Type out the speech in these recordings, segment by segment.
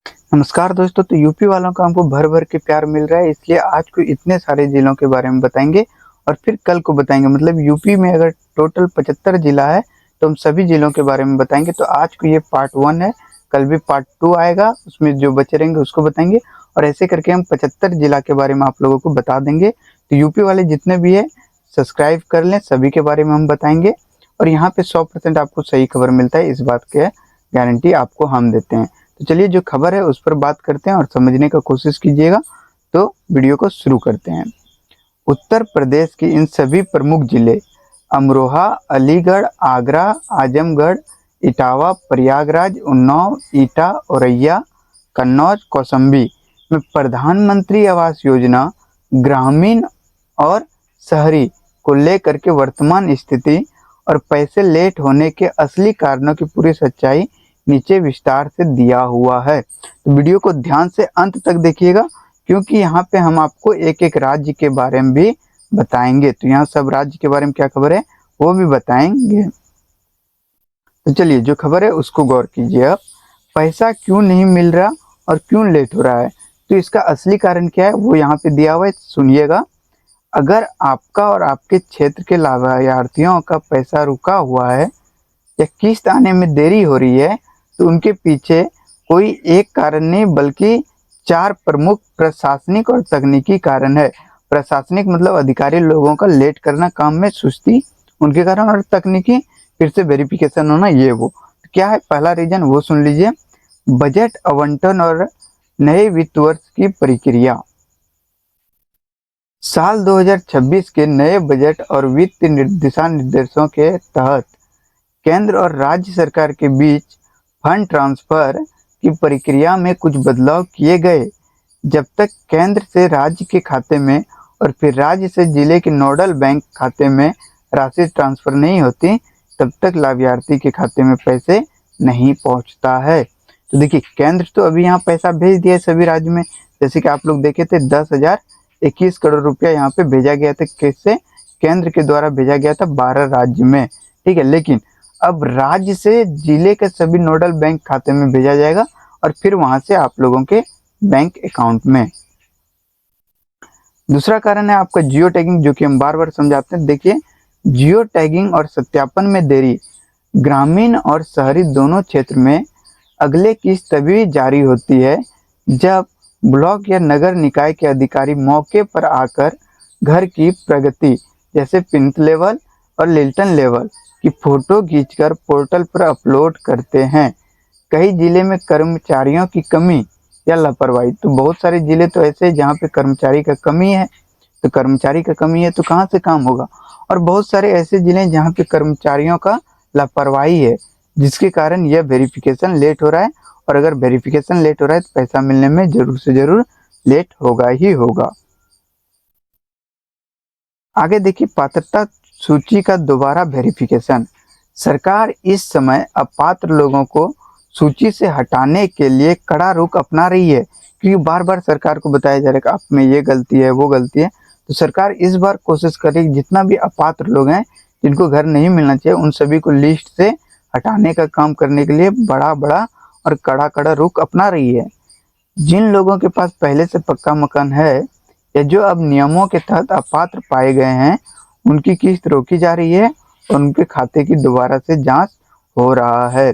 नमस्कार दोस्तों। तो यूपी वालों का हमको भर भर के प्यार मिल रहा है, इसलिए आज को इतने सारे जिलों के बारे में बताएंगे और फिर कल को बताएंगे। मतलब यूपी में अगर टोटल 75 जिला है तो हम सभी जिलों के बारे में बताएंगे। तो आज को ये पार्ट 1 है, कल भी पार्ट 2 आएगा, उसमें जो बचे रहेंगे उसको बताएंगे और ऐसे करके हम 75 जिला के बारे में आप लोगों को बता देंगे। तो यूपी वाले जितने भी है सब्सक्राइब कर लें, सभी के बारे में हम बताएंगे और यहाँ पे 100% आपको सही खबर मिलता है, इस बात के गारंटी आपको हम देते हैं। तो चलिए जो खबर है उस पर बात करते हैं और समझने का कोशिश कीजिएगा। तो वीडियो को शुरू करते हैं। उत्तर प्रदेश के इन सभी प्रमुख जिले अमरोहा, अलीगढ़, आगरा, आजमगढ़, इटावा, प्रयागराज, उन्नाव, ईटा, औरैया, कन्नौज, कौशाम्बी में प्रधानमंत्री आवास योजना ग्रामीण और शहरी को लेकर के वर्तमान स्थिति और पैसे लेट होने के असली कारणों की पूरी सच्चाई नीचे विस्तार से दिया हुआ है। तो वीडियो को ध्यान से अंत तक देखिएगा, क्योंकि यहाँ पे हम आपको एक एक राज्य के बारे में भी बताएंगे। तो यहाँ सब राज्य के बारे में क्या खबर है वो भी बताएंगे। तो चलिए जो खबर है उसको गौर कीजिए। अब पैसा क्यों नहीं मिल रहा और क्यों लेट हो रहा है, तो इसका असली कारण क्या है वो यहाँ पे दिया हुआ है, सुनिएगा। अगर आपका और आपके क्षेत्र के लाभार्थियों का पैसा रुका हुआ है या किस्त आने में देरी हो रही है तो उनके पीछे कोई एक कारण नहीं बल्कि 4 प्रमुख प्रशासनिक और तकनीकी कारण है। प्रशासनिक मतलब अधिकारी लोगों का लेट करना, काम में सुस्ती उनके कारण, और तकनीकी फिर से वेरिफिकेशन होना, ये वो। तो क्या है पहला रीजन वो सुन लीजिए। बजट आवंटन और नए वित्त वर्ष की प्रक्रिया। साल 2026 के नए बजट और वित्त दिशा निर्देशों के तहत केंद्र और राज्य सरकार के बीच फंड ट्रांसफर की प्रक्रिया में कुछ बदलाव किए गए। जब तक केंद्र से राज्य के खाते में और फिर राज्य से जिले के नोडल बैंक खाते में राशि ट्रांसफर नहीं होती, तब तक लाभार्थी के खाते में पैसे नहीं पहुंचता है। तो देखिए केंद्र तो अभी यहाँ पैसा भेज दिया है सभी राज्य में, जैसे कि आप लोग देखे थे 10,021 करोड़ रुपया यहाँ पे भेजा गया था। किससे? केंद्र के द्वारा भेजा गया था 12 राज्य में, ठीक है। लेकिन अब राज्य से जिले के सभी नोडल बैंक खाते में भेजा जाएगा और फिर वहां से आप लोगों के बैंक अकाउंट में। दूसरा कारण है आपका जियो टैगिंग, जो कि हम बार बार समझाते हैं। देखिए जियो टैगिंग और सत्यापन में देरी ग्रामीण और शहरी दोनों क्षेत्र में अगले किस्त तभी जारी होती है जब ब्लॉक या नगर निकाय के अधिकारी मौके पर आकर घर की प्रगति जैसे पिंथ लेवल और लिल्टन लेवल की फोटो खींचकर पोर्टल पर अपलोड करते हैं। कई जिले में कर्मचारियों की कमी या लापरवाही, तो बहुत सारे जिले तो ऐसे हैं जहाँ पे कर्मचारी का कमी है। तो कर्मचारी का कमी है तो कहाँ से काम होगा, और बहुत सारे ऐसे जिले हैं जहाँ पे कर्मचारियों का लापरवाही है, जिसके कारण यह वेरिफिकेशन लेट हो रहा है। और अगर वेरिफिकेशन लेट हो रहा है तो पैसा मिलने में जरूर से जरूर लेट होगा ही होगा। आगे देखिए पात्रता सूची का दोबारा वेरिफिकेशन। सरकार इस समय अपात्र लोगों को सूची से हटाने के लिए कड़ा रुख अपना रही है, क्योंकि बार बार सरकार को बताया जा रहा है कि आप में ये गलती है वो गलती है। तो सरकार इस बार कोशिश कर रही है जितना भी अपात्र लोग हैं जिनको घर नहीं मिलना चाहिए उन सभी को लिस्ट से हटाने का काम करने के लिए बड़ा बड़ा और कड़ा कड़ा रुख अपना रही है। जिन लोगों के पास पहले से पक्का मकान है या जो अब नियमों के तहत अपात्र पाए गए हैं, उनकी किस्त रोकी जा रही है और उनके खाते की दोबारा से जांच हो रहा है।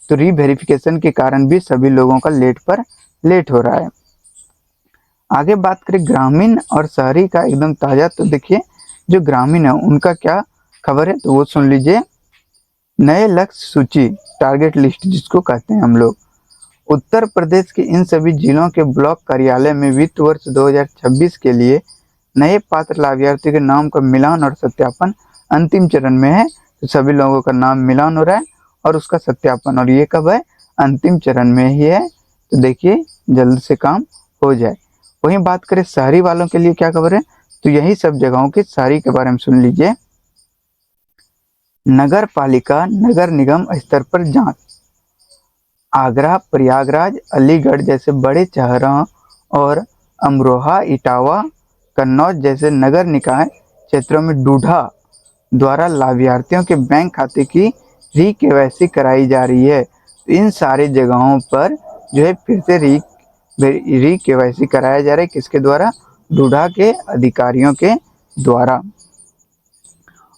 तो रीवेरिफिकेशन के कारण भी सभी लोगों का लेट हो रहा है। आगे बात करें ग्रामीण और शहरी का एकदम ताज़ा। तो देखिए जो ग्रामीण है उनका क्या खबर है तो वो सुन लीजिए। नए लक्ष्य सूची, टारगेट लिस्ट जिसको कहते हैं हम लोग। उत्तर प्रदेश के इन सभी जिलों के ब्लॉक कार्यालय में वित्त वर्ष 2026 के लिए नए पात्र लाभार्थियों के नाम का मिलान और सत्यापन अंतिम चरण में है। तो सभी लोगों का नाम मिलान हो रहा है और उसका सत्यापन, और ये कब है? अंतिम चरण में ही है। तो देखिए जल्द से काम हो जाए। वहीं बात करें शहरी वालों के लिए क्या खबर है, तो यही सब जगहों के शहरी के बारे में सुन लीजिए। नगर पालिका नगर निगम स्तर पर जांच। आगरा, प्रयागराज, अलीगढ़ जैसे बड़े शहरों और अमरोहा, इटावा, कन्नौज जैसे नगर निकाय क्षेत्रों में डूडा द्वारा लाभार्थियों के बैंक खाते की री केवाईसी कराई जा रही है। तो इन सारे जगहों पर जो है फिर से री केवाईसी कराया जा रहा है। किसके द्वारा? डूडा के अधिकारियों के द्वारा।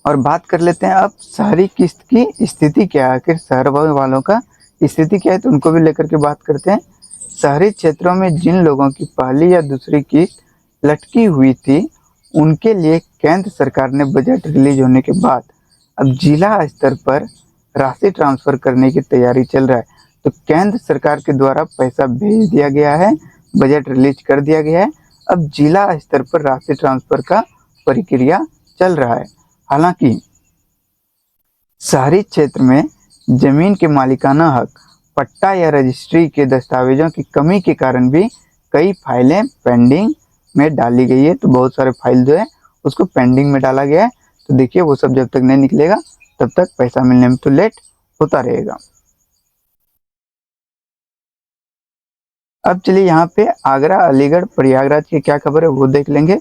और बात कर लेते हैं अब शहरी किस्त की स्थिति क्या है, आखिर शहर वालों का स्थिति क्या है, तो उनको भी लेकर के बात करते हैं। शहरी क्षेत्रों में जिन लोगों की पहली या दूसरी किस्त लटकी हुई थी, उनके लिए केंद्र सरकार ने बजट रिलीज होने के बाद अब जिला स्तर पर राशि ट्रांसफर करने की तैयारी चल रहा है। तो केंद्र सरकार के द्वारा पैसा भेज दिया गया है, बजट रिलीज कर दिया गया है। अब जिला स्तर पर राशि ट्रांसफर का प्रक्रिया चल रहा है। हालांकि शहरी क्षेत्र में जमीन के मालिकाना हक, पट्टा या रजिस्ट्री के दस्तावेजों की कमी के कारण भी कई फाइलें पेंडिंग में डाली गई है। तो बहुत सारे फाइल जो है उसको पेंडिंग में डाला गया है। तो देखिए वो सब जब तक नहीं निकलेगा तब तक पैसा मिलने में तो लेट होता रहेगा। अब चलिए यहाँ पे आगरा, अलीगढ़, प्रयागराज की क्या खबर है वो देख लेंगे।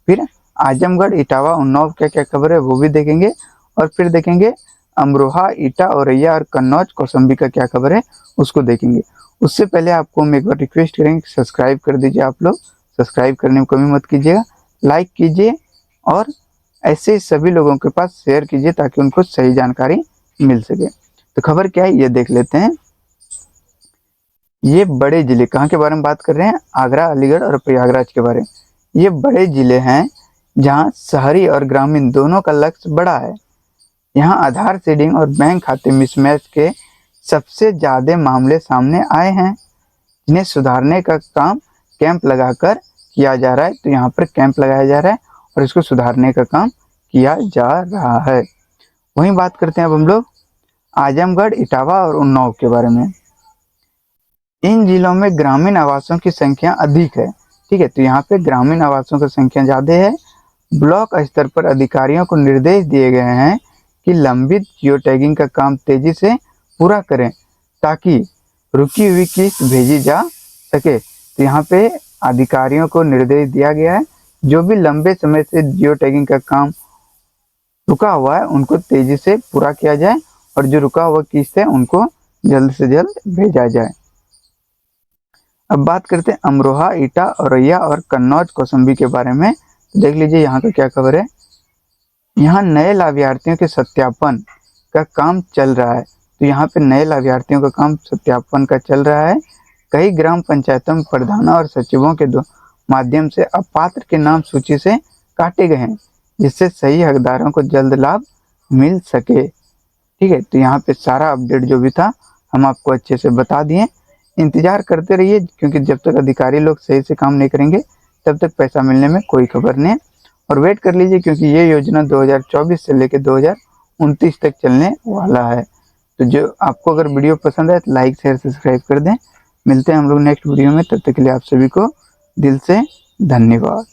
फिर आजमगढ़, इटावा, उन्नाव क्या क्या खबर है वो भी देखेंगे। और फिर देखेंगे अमरोहा, ईटा, औरैया और कन्नौज, कौशाम्बी का क्या खबर है उसको देखेंगे। उससे पहले आपको हम एक बार रिक्वेस्ट करेंगे, सब्सक्राइब कर दीजिए। आप लोग सब्सक्राइब करने में कमी मत कीजिएगा, लाइक कीजिए और ऐसे सभी लोगों के पास शेयर कीजिए ताकि उनको सही जानकारी मिल सके। तो खबर क्या है ये देख लेते हैं। ये बड़े जिले कहाँ के बारे में बात कर रहे हैं? आगरा, अलीगढ़ और प्रयागराज के बारे में। ये बड़े जिले हैं जहाँ शहरी और ग्रामीण दोनों का लक्ष्य बड़ा है। यहाँ आधार सीडिंग और बैंक खाते मिसमैच के सबसे ज़्यादा मामले सामने आए हैं, जिन्हें सुधारने का काम कैंप लगाकर किया जा रहा है। तो यहाँ पर कैंप लगाया जा रहा है और इसको सुधारने का काम किया जा रहा है। वहीं बात करते हैं अब हम लोग आजमगढ़, इटावा और उन्नाव के बारे में। इन जिलों में ग्रामीण आवासों की संख्या अधिक है। ठीक है, तो यहाँ पे ग्रामीण आवासों की संख्या ज़्यादा है। ब्लॉक स्तर पर अधिकारियों को निर्देश दिए गए हैं कि लंबित जियो टैगिंग का काम तेजी से पूरा करें ताकि रुकी हुई किस्त भेजी जा सके। तो यहाँ पे अधिकारियों को निर्देश दिया गया है जो भी लंबे समय से जियो टैगिंग का काम रुका हुआ है उनको तेजी से पूरा किया जाए और जो रुका हुआ किस्त है उनको जल्द से जल्द भेजा जाए। अब बात करते हैं अमरोहा, ईटा, औरैया और कन्नौज, कौशाम्बी के बारे में। देख लीजिए यहाँ का क्या खबर है। यहाँ नए लाभार्थियों के सत्यापन का काम चल रहा है। तो यहाँ पे नए लाभार्थियों का काम सत्यापन का चल रहा है। कई ग्राम पंचायतों में प्रधानों और सचिवों के माध्यम से अपात्र के नाम सूची से काटे गए हैं, जिससे सही हकदारों को जल्द लाभ मिल सके। ठीक है, तो यहाँ पे सारा अपडेट जो भी था हम आपको अच्छे से बता दिए। इंतजार करते रहिए क्योंकि जब तक अधिकारी लोग सही से काम नहीं करेंगे तब तक पैसा मिलने में कोई खबर नहीं। और वेट कर लीजिए क्योंकि ये योजना 2024 से लेकर 2029 तक चलने वाला है। तो जो आपको अगर वीडियो पसंद आए तो लाइक, शेयर, सब्सक्राइब कर दें। मिलते हैं हम लोग नेक्स्ट वीडियो में, तब तक के लिए आप सभी को दिल से धन्यवाद।